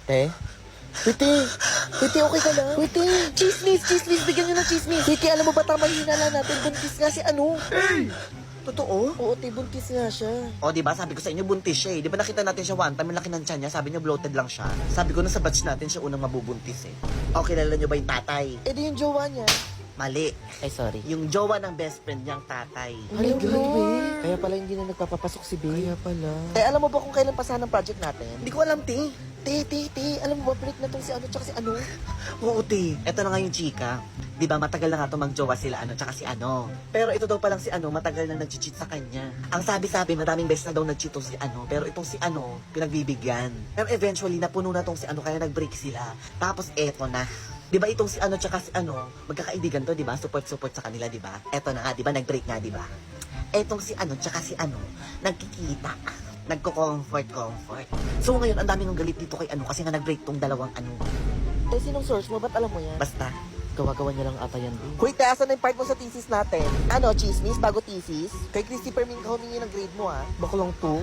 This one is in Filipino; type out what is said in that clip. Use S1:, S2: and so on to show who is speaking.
S1: Te? Witi! Witi, okay ka lang? Witi! Chismis! Chismis! Bigyan nyo ng chismis! Witi, alam mo ba tama yung hinala natin? Buntis nga si ano? Totoo? Oo, te, buntis nga siya.
S2: O, diba? Sabi ko sa inyo, buntis siya eh. Di ba nakita natin siya one time, ang laki ng tiyan niya. Sabi niyo, bloated lang siya. Sabi ko na sa batch natin siya unang mabubuntis eh. O, kilala niyo ba yung tatay?
S1: Eh, di yung jowa niya.
S2: Mali.
S1: Ay, sorry.
S2: Yung jowa ng best friend niyang tatay.
S1: Ay, God, kaya pala hindi na nagpapapasok si Babe. Kaya pala. Eh, alam mo ba kung kailan pa sana ang project natin?
S2: Hindi ko alam, te.
S1: Te, alam mo ba, break na tong si ano, tsaka si ano?
S2: Oo, te. Eto na nga yung chika. Di ba matagal na nga ito magjowa sila ano, tsaka si ano. Pero ito daw palang si ano, matagal na nag-cheat sa kanya. Ang sabi-sabi, madaming beses na daw nag-cheat tong si ano. Pero itong si ano, pinagbibigyan. Pero eventually, napuno na tong si ano, kaya nag-break sila. Tapos eto na. Di ba itong si ano, tsaka si ano, magkakaibigan to, di ba? Support sa kanila, di ba? Eto na nga, di ba? Nag-break nga, di ba? Etong si ano, tsaka si ano, nagkikita. Nagko-comfort. So ngayon, ang daming ng galit dito kay ano, kasi nga nag-break tong dalawang ano.
S1: Eh, sinong source mo? Ba't alam mo yan?
S2: Basta,
S1: Gawa-gawa niya lang ata yan. Hoy, te, asan na yung part mo sa thesis natin? Ano, chismis, bago thesis? Kay Christopher Min ka humingi ng grade mo, ah. Baka lang to.